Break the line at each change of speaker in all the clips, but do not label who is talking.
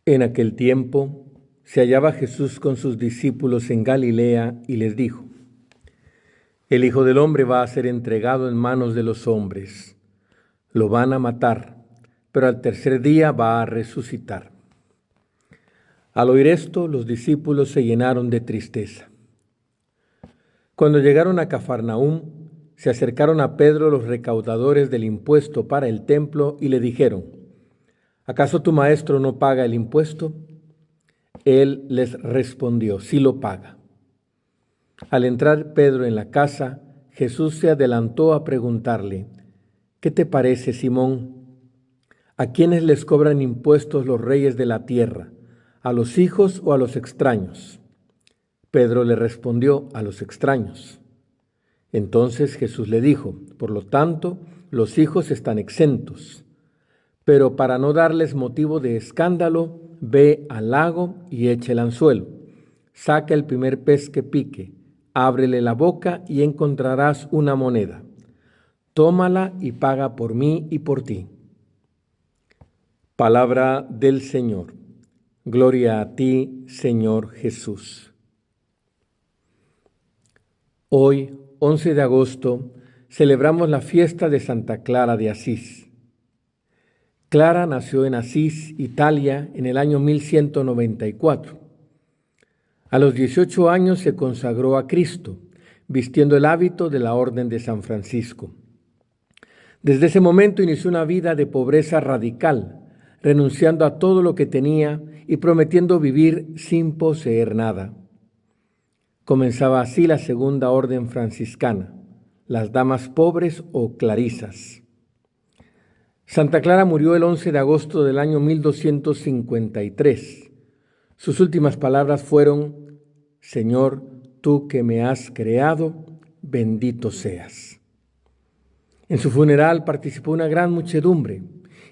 En aquel tiempo se hallaba Jesús con sus discípulos en Galilea y les dijo: El Hijo del Hombre va a ser entregado en manos de los hombres. Lo van a matar, pero al tercer día va a resucitar. Al oír esto, los discípulos se llenaron de tristeza. Cuando llegaron a Cafarnaúm, se acercaron a Pedro los recaudadores del impuesto para el templo y le dijeron: ¿Acaso tu maestro no paga el impuesto? Él les respondió: sí lo paga. Al entrar Pedro en la casa, Jesús se adelantó a preguntarle: ¿Qué te parece, Simón? ¿A quiénes les cobran impuestos los reyes de la tierra? ¿A los hijos o a los extraños? Pedro le respondió: a los extraños. Entonces Jesús le dijo: por lo tanto, los hijos están exentos. Pero para no darles motivo de escándalo, ve al lago y echa el anzuelo. Saca el primer pez que pique, ábrele la boca y encontrarás una moneda. Tómala y paga por mí y por ti. Palabra del Señor. Gloria a ti, Señor Jesús. Hoy, 11 de agosto, celebramos la fiesta de Santa Clara de Asís. Clara nació en Asís, Italia, en el año 1194. A los 18 años se consagró a Cristo, vistiendo el hábito de la Orden de San Francisco. Desde ese momento inició una vida de pobreza radical, renunciando a todo lo que tenía y prometiendo vivir sin poseer nada. Comenzaba así la segunda orden franciscana, las damas pobres o clarisas. Santa Clara murió el 11 de agosto del año 1253. Sus últimas palabras fueron: Señor, tú que me has creado, bendito seas. En su funeral participó una gran muchedumbre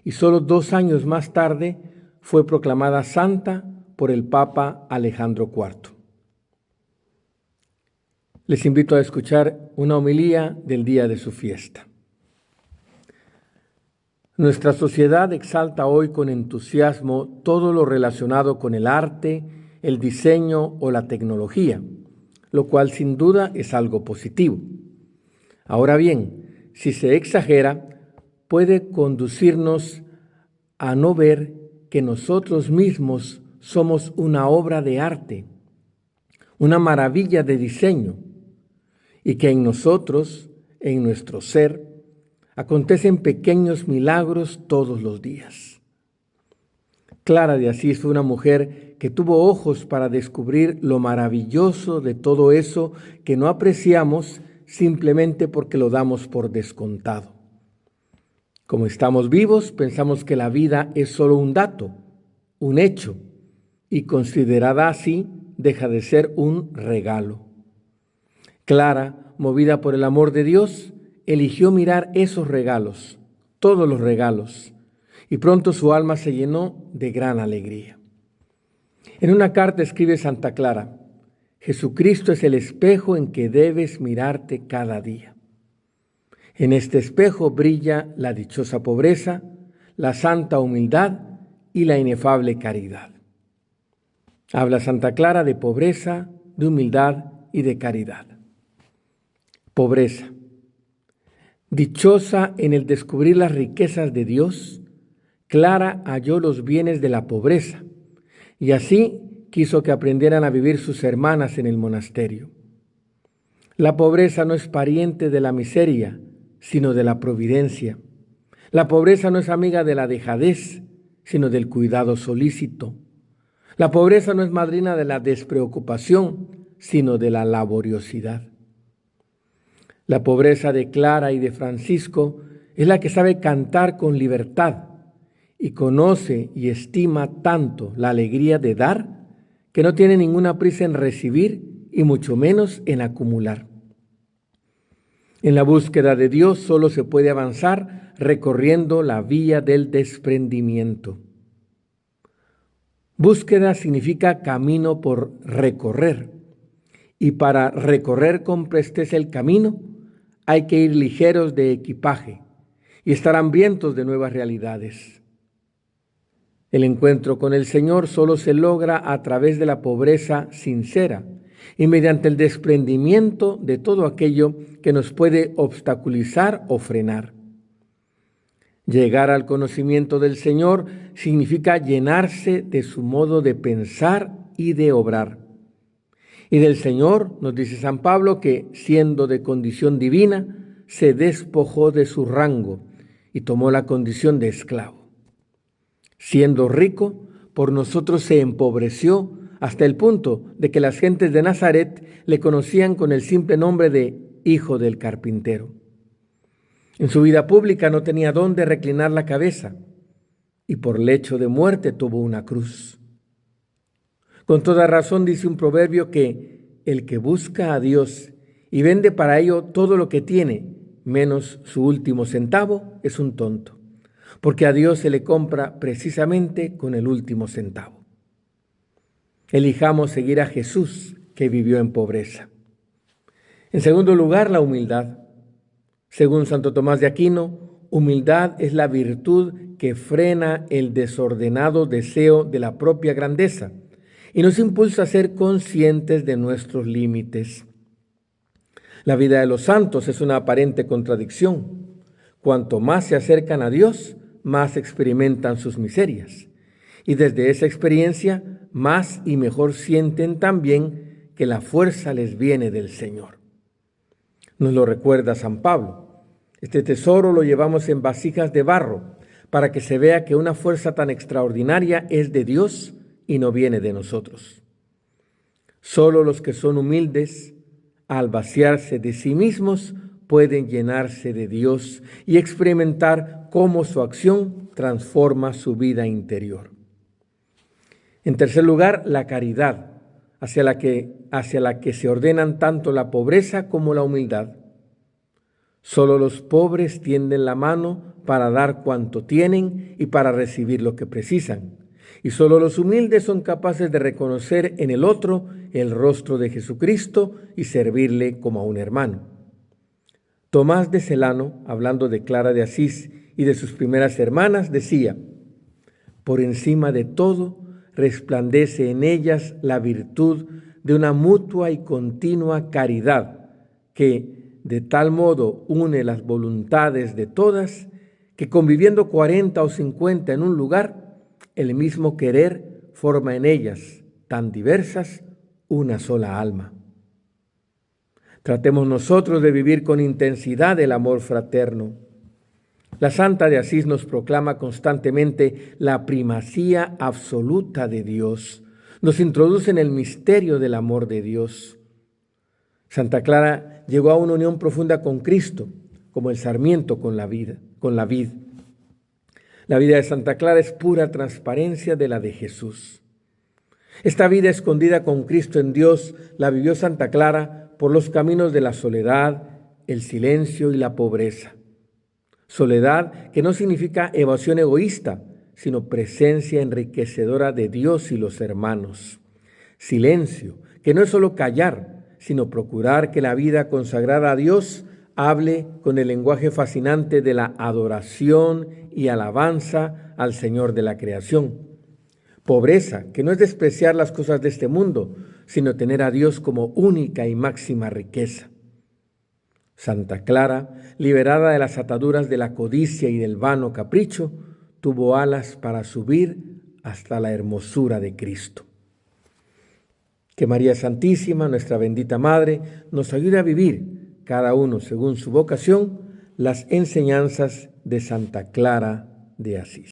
y solo 2 años más tarde fue proclamada santa por el Papa Alejandro IV. Les invito a escuchar una homilía del día de su fiesta. Nuestra sociedad exalta hoy con entusiasmo todo lo relacionado con el arte, el diseño o la tecnología, lo cual sin duda es algo positivo. Ahora bien, si se exagera, puede conducirnos a no ver que nosotros mismos somos una obra de arte, una maravilla de diseño, y que en nosotros, en nuestro ser, acontecen pequeños milagros todos los días. Clara de Asís fue una mujer que tuvo ojos para descubrir lo maravilloso de todo eso que no apreciamos simplemente porque lo damos por descontado. Como estamos vivos, pensamos que la vida es solo un dato, un hecho, y considerada así, deja de ser un regalo. Clara, movida por el amor de Dios, eligió mirar esos regalos, todos los regalos, y pronto su alma se llenó de gran alegría. En una carta escribe Santa Clara: Jesucristo es el espejo en que debes mirarte cada día. En este espejo brilla la dichosa pobreza, la santa humildad y la inefable caridad. Habla Santa Clara de pobreza, de humildad y de caridad. Pobreza. Dichosa en el descubrir las riquezas de Dios, Clara halló los bienes de la pobreza y así quiso que aprendieran a vivir sus hermanas en el monasterio. La pobreza no es pariente de la miseria, sino de la providencia. La pobreza no es amiga de la dejadez, sino del cuidado solícito. La pobreza no es madrina de la despreocupación, sino de la laboriosidad. La pobreza de Clara y de Francisco es la que sabe cantar con libertad y conoce y estima tanto la alegría de dar que no tiene ninguna prisa en recibir y mucho menos en acumular. En la búsqueda de Dios solo se puede avanzar recorriendo la vía del desprendimiento. Búsqueda significa camino por recorrer, y para recorrer con presteza el camino hay que ir ligeros de equipaje y estar hambrientos de nuevas realidades. El encuentro con el Señor solo se logra a través de la pobreza sincera y mediante el desprendimiento de todo aquello que nos puede obstaculizar o frenar. Llegar al conocimiento del Señor significa llenarse de su modo de pensar y de obrar. Y del Señor nos dice San Pablo que, siendo de condición divina, se despojó de su rango y tomó la condición de esclavo. Siendo rico, por nosotros se empobreció hasta el punto de que las gentes de Nazaret le conocían con el simple nombre de Hijo del Carpintero. En su vida pública no tenía dónde reclinar la cabeza y por lecho de muerte tuvo una cruz. Con toda razón dice un proverbio que el que busca a Dios y vende para ello todo lo que tiene, menos su último centavo, es un tonto, porque a Dios se le compra precisamente con el último centavo. Elijamos seguir a Jesús, que vivió en pobreza. En segundo lugar, la humildad. Según Santo Tomás de Aquino, humildad es la virtud que frena el desordenado deseo de la propia grandeza y nos impulsa a ser conscientes de nuestros límites. La vida de los santos es una aparente contradicción. Cuanto más se acercan a Dios, más experimentan sus miserias. Y desde esa experiencia, más y mejor sienten también que la fuerza les viene del Señor. Nos lo recuerda San Pablo. Este tesoro lo llevamos en vasijas de barro para que se vea que una fuerza tan extraordinaria es de Dios y no viene de nosotros. Solo los que son humildes, al vaciarse de sí mismos, pueden llenarse de Dios y experimentar cómo su acción transforma su vida interior. En tercer lugar, la caridad, hacia la que se ordenan tanto la pobreza como la humildad. Solo los pobres tienden la mano para dar cuanto tienen y para recibir lo que precisan. Y solo los humildes son capaces de reconocer en el otro el rostro de Jesucristo y servirle como a un hermano. Tomás de Celano, hablando de Clara de Asís y de sus primeras hermanas, decía: por encima de todo, resplandece en ellas la virtud de una mutua y continua caridad que de tal modo une las voluntades de todas que conviviendo 40 o 50 en un lugar, el mismo querer forma en ellas, tan diversas, una sola alma. Tratemos nosotros de vivir con intensidad el amor fraterno. La Santa de Asís nos proclama constantemente la primacía absoluta de Dios. Nos introduce en el misterio del amor de Dios. Santa Clara llegó a una unión profunda con Cristo, como el sarmiento con la vid. La vida de Santa Clara es pura transparencia de la de Jesús. Esta vida escondida con Cristo en Dios la vivió Santa Clara por los caminos de la soledad, el silencio y la pobreza. Soledad que no significa evasión egoísta, sino presencia enriquecedora de Dios y los hermanos. Silencio, que no es solo callar, sino procurar que la vida consagrada a Dios hable con el lenguaje fascinante de la adoración y alabanza al Señor de la creación. Pobreza, que no es despreciar las cosas de este mundo, sino tener a Dios como única y máxima riqueza. Santa Clara, liberada de las ataduras de la codicia y del vano capricho, tuvo alas para subir hasta la hermosura de Cristo. Que María Santísima, nuestra bendita Madre, nos ayude a vivir, cada uno según su vocación, las enseñanzas de Santa Clara de Asís.